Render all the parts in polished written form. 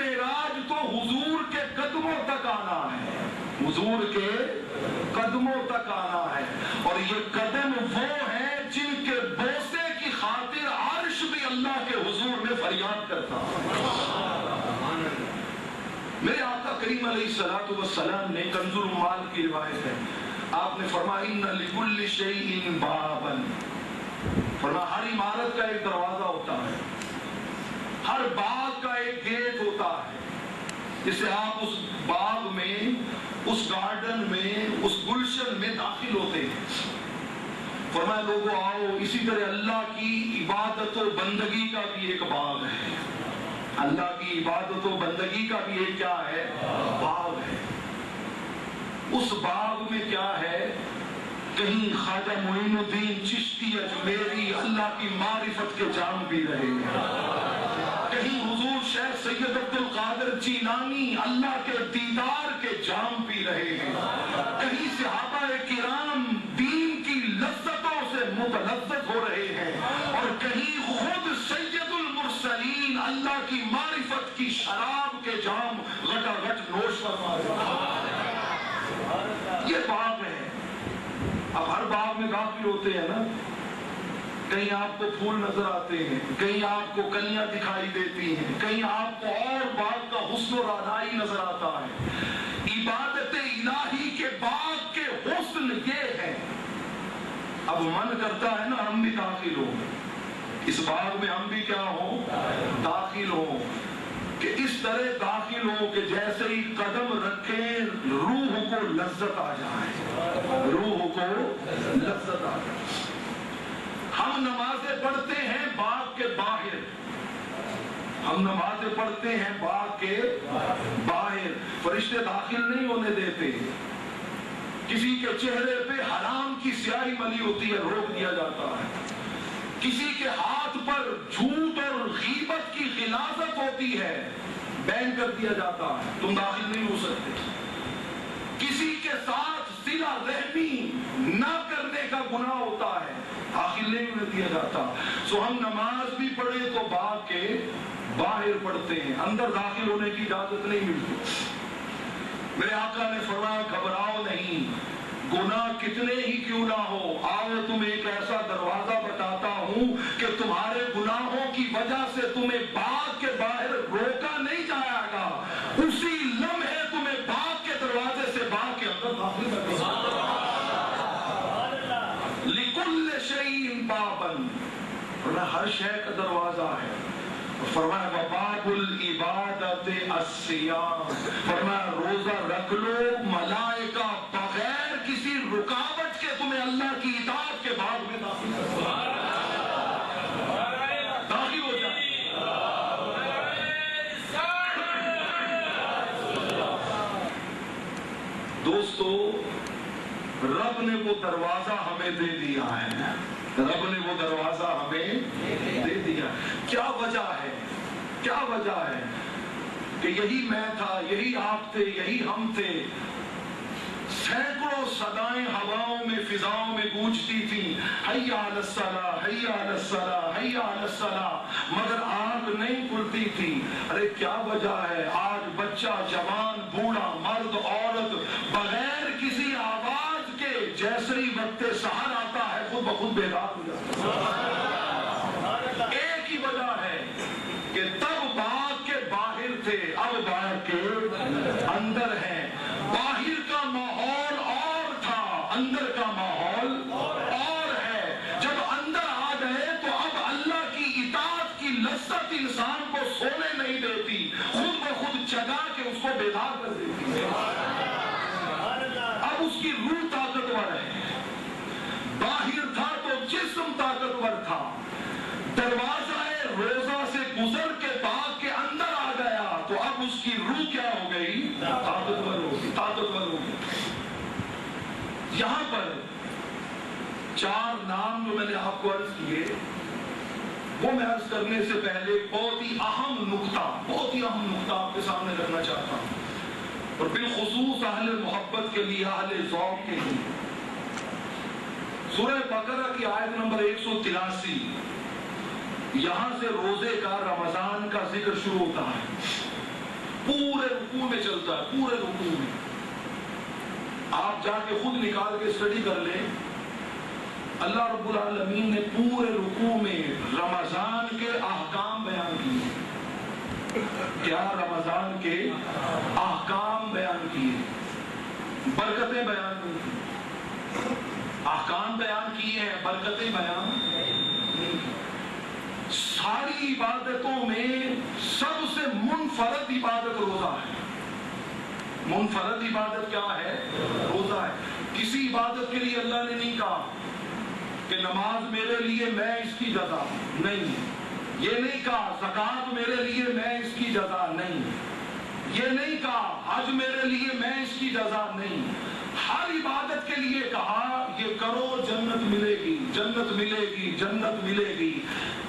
معراج تو حضور کے قدموں تک آنا ہے، حضور کے قدموں تک آنا ہے، اور یہ قدم وہ ہیں جن کے بوسے کی خاطر عرش بھی اللہ کے حضور میں فریاد کرتا ہے۔ میرے آقا کریم علیہ السلام نے کنز العمال کی روایت ہے، آپ نے فرمایا ان لکل شیء بابا، فرمایا ہر عمارت کا ایک دروازہ ہوتا ہے، ہر باغ کا ایک گیٹ ہوتا ہے، جسے آپ اس باغ میں، اس گارڈن میں، اس گلشن میں داخل ہوتے ہیں۔ فرمایا لوگوں آؤ، اسی طرح اللہ کی عبادت و بندگی کا بھی ایک باغ ہے، اللہ کی عبادت و بندگی کا بھی ایک کیا ہے؟ باغ ہے۔ اس باغ میں کیا ہے؟ کہیں خواجہ معین الدین چشتی اجمیری اللہ کی معرفت کے جام پی رہے ہیں، کہیں حضور شیخ سید عبد القادر جیلانی اللہ کے دیدار کے جام پی رہے ہیں، کہیں صحابہ کرام دین کی لذتوں سے متلذذ ہو رہے ہیں، اور کہیں خود سید المرسلین اللہ کی معرفت کی شراب کے جام غٹا غٹ نوش فرما رہے ہیں۔ یہ باغ ہے۔ اب ہر باغ میں داخل ہوتے ہیں نا، کہیں آپ کو پھول نظر آتے ہیں، کہیں آپ کو کلیاں دکھائی دیتی ہیں، کہیں آپ کو اور باغ کا حسن و رعنائی نظر آتا ہے۔ عبادت الہی کے باغ کے حسن یہ ہے۔ اب من کرتا ہے نا ہم بھی داخل ہوں، اس باغ میں ہم بھی کیا ہوں؟ داخل ہوں، کہ اس طرح داخل ہو کہ جیسے ہی قدم رکھیں روح کو لذت آ جائے، روح کو لذت آ جائے۔ ہم نمازیں پڑھتے ہیں باغ کے باہر، ہم نمازیں پڑھتے ہیں باغ کے باہر، فرشتے داخل نہیں ہونے دیتے، کسی کے چہرے پہ حرام کی سیاہی ملی ہوتی ہے روک دیا جاتا ہے، کسی کے ہاتھ پر جھوٹ اور غیبت کی غلاظت ہوتی ہے بین کر دیا جاتا ہے، تم داخل نہیں ہو سکتے، کسی کے ساتھ صلہ رحمی نہ کرنے کا گناہ ہوتا ہے، داخل نہیں ہونے دیا جاتا۔ سو ہم نماز بھی پڑھیں تو باغ کے باہر پڑھتے ہیں، اندر داخل ہونے کی اجازت نہیں ملتی۔ میرے آقا نے فرمایا گھبراؤ نہیں، گناہ کتنے ہی کیوں نہ ہو، آؤ تم ایک ایسا دروازہ بتاتا ہوں کہ تمہارے گناہوں کی وجہ سے تمہیں باغ کے باہر روکا نہیں جائے گا، اسی لمحے تمہیں باغ کے دروازے سے باغ کے اندر داخل کر دیا۔ لکل شیء بابا، ہر شے کا دروازہ ہے۔ فرمایا وباب العبادت الصیام، فرمایا روزہ رکھ لو، ملائکہ بغیر کسی رکاوٹ کے تمہیں اللہ کی اطاعت کے باغ میں داخل ہو جائے۔ دوستو رب نے وہ دروازہ ہمیں دے دیا ہے، رب نے وہ دروازہ ہمیں دے دیا۔ کیا وجہ ہے؟ کیا وجہ ہے کہ یہی میں تھا، یہی آپ تھے، یہی ہم تھے، سینکڑوں صدائیں ہواؤں میں فضاؤں میں گونجتی تھیں، حی علی الصلاۃ، حی علی الصلاۃ، حی علی الصلاۃ، مگر آنکھ نہیں کھلتی تھی۔ ارے کیا وجہ ہے؟ آج بچہ، جوان، بوڑھا، مرد، عورت بغیر کسی آواز کے جیسے ہی وقت سحر آتا ہے خود بخود بیدار ہو جاتا ہے۔ ایک ہی وجہ ہے کہ تب باغ کے باہر تھے، اب باغ کے اندر ہیں۔ باہر کا ماحول اور تھا، اندر کا ماحول اور ہے۔ جب اندر آ گئے تو اب اللہ کی اطاعت کی لذت انسان کو سونے نہیں دیتی، خود بخود جگا کے اس کو بیدار کر دیتی ہے۔ اب اس کی روح طاقتور ہے، باہر تھا تو جسم طاقتور تھا، دروازہ روزہ سے گزر کے باغ کے اندر آ گیا تو اب اس کی روح کیا ہو گئی؟ طاقتور ہو گئی، طاقتور ہو گئی۔ یہاں پر چار نام جو میں نے آپ کو عرض کیے، وہ میں عرض کرنے سے پہلے بہت ہی اہم نقطہ آپ کے سامنے رکھنا چاہتا ہوں، اور بالخصوص اہل محبت کے لیے، اہل ذوق کے لیے۔ سورہ بقرہ کی آیت نمبر 183، یہاں سے روزے کا، رمضان کا ذکر شروع ہوتا ہے۔ پورے رکوع میں چلتا ہے، پورے رکوع میں. آپ جا کے خود نکال کے اسٹڈی کر لیں. اللہ رب العالمین نے پورے رکوع میں رمضان کے احکام بیان کیے. کیا؟ رمضان کے احکام بیان کیے، برکتیں بیان کی. احکام بیان کیے ہیں، برکتیں بیان نہیں کی. ساری عبادتوں میں سب سے منفرد عبادت روزہ ہے. منفرد عبادت کیا ہے؟ روزہ ہے. کسی عبادت کے لیے اللہ نے نہیں کہا کہ نماز میرے لیے میں اس کی جزا نہیں، یہ نہیں کہا زکوٰۃ میرے لیے میں اس کی جزا نہیں، یہ نہیں کہا حج میرے لیے میں اس کی جزا نہیں. ہر عبادت کے لیے کہا یہ کرو جنت ملے گی، جنت ملے گی، جنت ملے گی.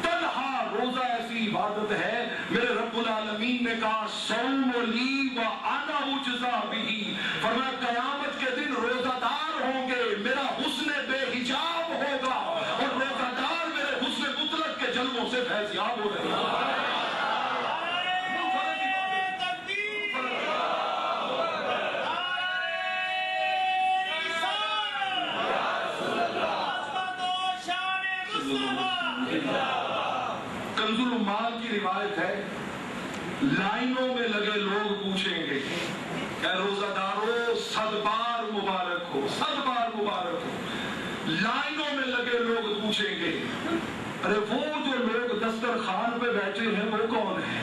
تنہا روزہ ایسی عبادت ہے میرے رب العالمین نے کہا صوم لی وانا اجزا بہ. فرمایا قیامت کے دن روزہ دار ہوں گے، میرا حسن بے حجاب ہوگا، اور روزہ دار میرے حسن مطلق کے جلووں سے فیضیاب ہو رہے ہیں. کنز العمال کی روایت ہے، لائنوں میں لگے لوگ پوچھیں گے اے روزہ دارو 100 بار مبارک ہو، 100 بار مبارک ہو. لائنوں میں لگے لوگ پوچھیں گے ارے وہ جو لوگ دسترخوان پہ بیٹھے ہیں وہ کون ہے؟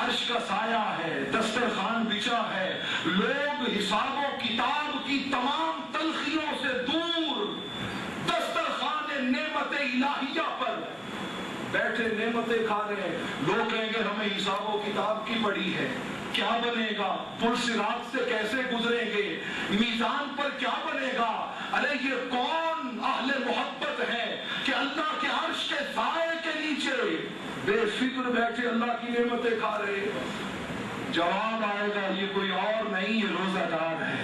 عرش کا سایہ ہے، دسترخوان بچھا ہے، لوگ حساب و کتاب کی تمام تلخیوں سے دور دسترخوان نعمت الہیہ پر بیٹھے نعمتیں کھا رہے ہیں. لوگ کہیں گے ہمیں حساب و کتاب کی پڑی ہے، کیا بنے گا؟ پل صراط سے کیسے گزریں گے؟ میزان پر کیا بنے گا؟ ارے یہ کون اہل محبت ہے کہ اللہ کے عرش کے سائے کے نیچے بے فکر بیٹھے اللہ کی نعمتیں کھا رہے ہیں؟ جواب آئے گا یہ کوئی اور نہیں، یہ روزہ دار ہے.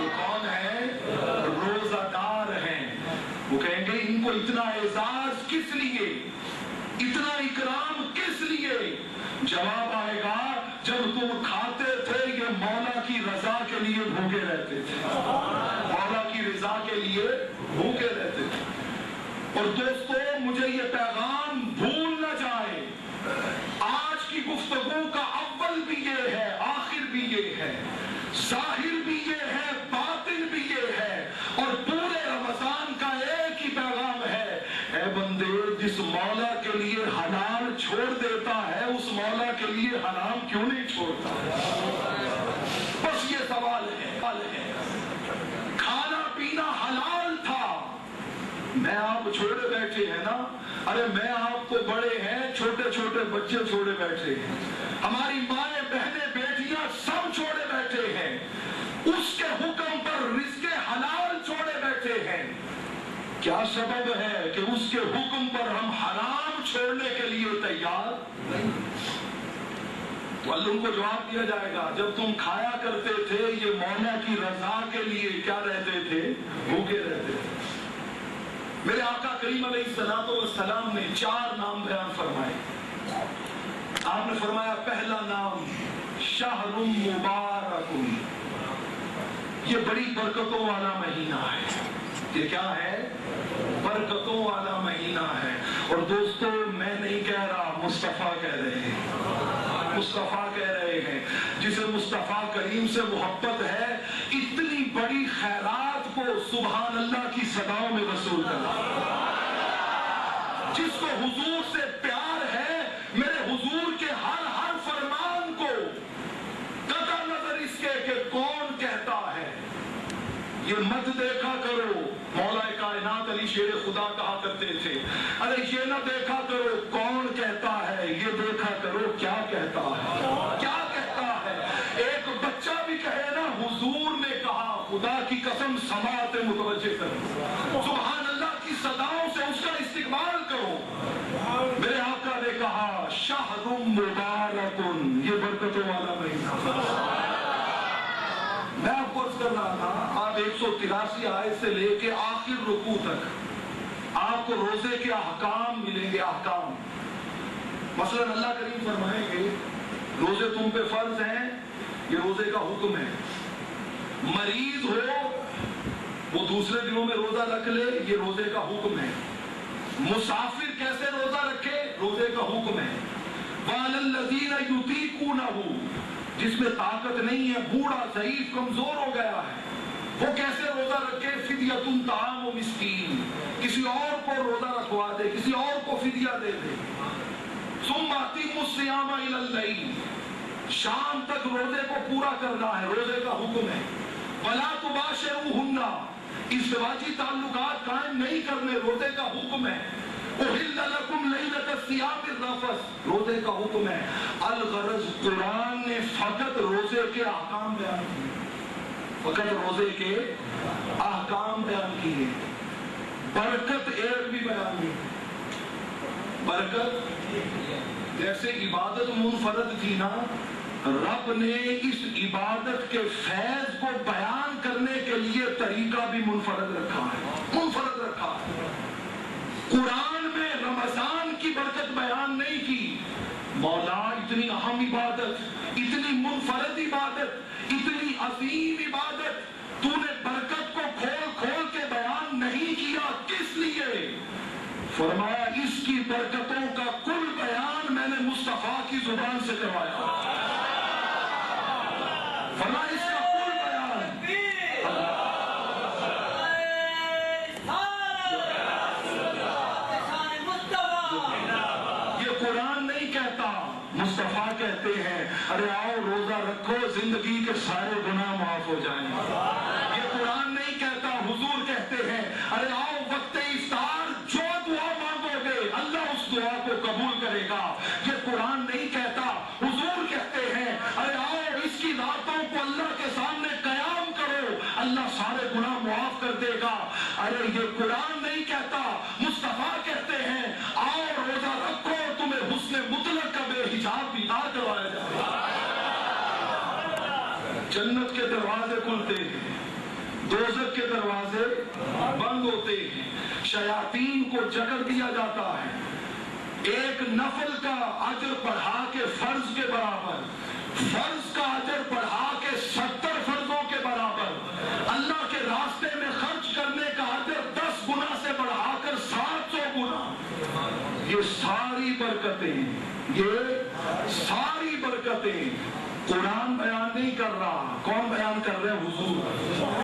یہ کون ہے؟ روزہ دار ہیں. وہ کہیں گے ان کو اتنا اعزاز کس لیے، اتنا اکرام کس لیے؟ جواب آئے گا جب تم کھاتے تھے یہ مولا کی رضا کے لیے بھوکے رہتے تھے، مولا کی رضا کے لیے بھوکے رہتے تھے. اور دوستو مجھے یہ پیغام بھول نہ جائے، آج کی گفتگو کا اول بھی یہ ہے، آخر بھی یہ ہے، ظاہر بھی یہ ہے، باطن بھی یہ ہے، اور پورے رمضان کا ایک ہی پیغام ہے. اے بندے جس مولا کے لیے حلال چھوڑ دیتا ہے اس مولا کے لیے حرام کیوں نہیں چھوڑتا؟ بس یہ سوال ہے. کھانا پینا حلال تھا، میں آپ چھوڑے بیٹھے ہیں نا. ارے میں آپ کو بڑے ہیں، چھوٹے چھوٹے بچے چھوڑے بیٹھے ہیں، ہماری مائیں بہنیں بیٹیاں سب چھوڑے بیٹھے ہیں، اس کے حکم پر رزق حلال چھوڑے بیٹھے ہیں. کیا سبب ہے کہ اس کے حکم پر ہم حرام چھوڑنے کے لیے تیار نہیں؟ تو اللہ کو جواب دیا جائے گا جب تم کھایا کرتے تھے یہ مولا کی رضا کے لیے کیا رہتے تھے؟ بھوکے رہتے تھے. میرے آقا کریم علیہ السلام نے 4 نام بیان فرمائے. آپ نے فرمایا پہلا نام شہر مبارک، یہ بڑی برکتوں والا مہینہ ہے. یہ کیا ہے؟ برکتوں والا مہینہ ہے. اور دوستو میں نہیں کہہ رہا، مصطفیٰ کہہ رہے ہیں، مصطفیٰ کہہ رہے ہیں. جسے مصطفیٰ کریم سے محبت ہے اتنی بڑی خیرات کو سبحان اللہ کی صداؤں میں وصول کرنا. جس کو حضور سے پیار ہے میرے حضور کے ہر فرمان کو قطع نظر اس کے کہ کون کہتا ہے یہ مت دیکھا کرو. مولا کائنات علی شیر خدا کہا کرتے تھے ارے یہ نہ دیکھا کرو کون کہتا ہے، یہ دیکھا کرو کیا کہتا ہے، کیا کہتا ہے. ایک بچہ بھی کہے نا حضور نے کہا، خدا کی قسم سماعت متوجہ کرو، سبحان اللہ کی صداؤں سے اس کا استقبال کرو. میرے آقا نے کہا شہر مبارک، یہ برکتوں والا مہینہ. میں آپ کو عرض کر رہا تھا آپ 183 آیت سے لے کے آخر رکوع تک آپ کو روزے کے احکام ملیں گے. احکام مثلا اللہ کریم فرمائیں گے روزے تم پہ فرض ہیں، یہ روزے کا حکم ہے. مریض ہو وہ دوسرے دنوں میں روزہ رکھ لے، یہ روزے کا حکم ہے. مسافر کیسے روزہ رکھے، روزے کا حکم ہے. وَعَلَى الَّذِينَ يُطِيقُونَهُ، جس میں طاقت نہیں ہے، بوڑھا ضعیف کمزور ہو گیا ہے، وہ کیسے روزہ رکھے. فِدْيَةٌ طَعَامُ مِسْكِين، کسی اور کو روزہ رکھوا دے، کسی اور کو فدیہ دے دے. ثُمَّ أَتِمُّوا الصِّيَامَ إِلَى اللَّيْلِ، شام تک روزے کو پورا کرنا ہے، روزے کا حکم ہے. وَلَا تُبَاشِرُوهُنَّ، ازدواجی تعلقات قائم نہیں کرنے، روزے کا حکم ہے. اُحِلَّ لَكُمْ لَيْلَةَ الصِّيَامِ الرَّفَثُ، روزے کا حکم ہے. الغرض قرآن نے فقط روزے کے احکام بیان کیے، فقط روزے کے احکام بیان کیے، برکت ایک بھی بیان نہیں. برکت جیسے عبادت منفرد تھی نا، رب نے اس عبادت کے فیض کو بیان کرنے کے لیے طریقہ بھی منفرد رکھا ہے، منفرد رکھا ہے. قرآن میں رمضان کی برکت بیان نہیں کی. مولا اتنی اہم عبادت، اتنی منفرد عبادت، اتنی عظیم عبادت، تو نے برکت کو کھول کھول کے بیان نہیں کیا، کس لیے؟ فرمایا اس کی برکتوں کا کل بیان میں نے مصطفیٰ کی زبان سے کروایا. فرمایا اس کا کل بیان. یہ قرآن نہیں کہتا، مصطفیٰ کہتے ہیں ارے آؤ روزہ رکھو زندگی کے سارے گناہ معاف ہو جائیں. یہ قرآن نہیں کہتا، حضور کہتے ہیں ارے آؤ وقت افطار جو دعا مانگو گے اللہ اس دعا کو قبول کرے گا. یہ قرآن نہیں کہتا، حضور کہتے ہیں ارے آؤ اس کی راتوں کو اللہ کے سامنے قیام کرو اللہ سارے گناہ معاف کر دے گا. ارے یہ قرآن نہیں کہتا، مصطفیٰ کہتے ہیں آؤ روزہ رکھو تمہیں حسن مطلق کا بے حجاب دیدار کروایا جائے. جنت کے دروازے کھلتے ہیں، دوزخ کے دروازے بند ہوتے ہیں. شیاطین کو جکڑ دیا جاتا ہے. ایک نفل کا اجر پڑھا کے فرض کے برابر، فرض کا اجر پڑھا کے 70 فرضوں کے برابر، اللہ کے راستے میں خرچ کرنے کا اجر 10 گنا سے بڑھا کر 700 گنا. یہ ساری برکتیں قرآن بیان نہیں کر رہا. کون بیان کر رہے ہیں؟ حضور.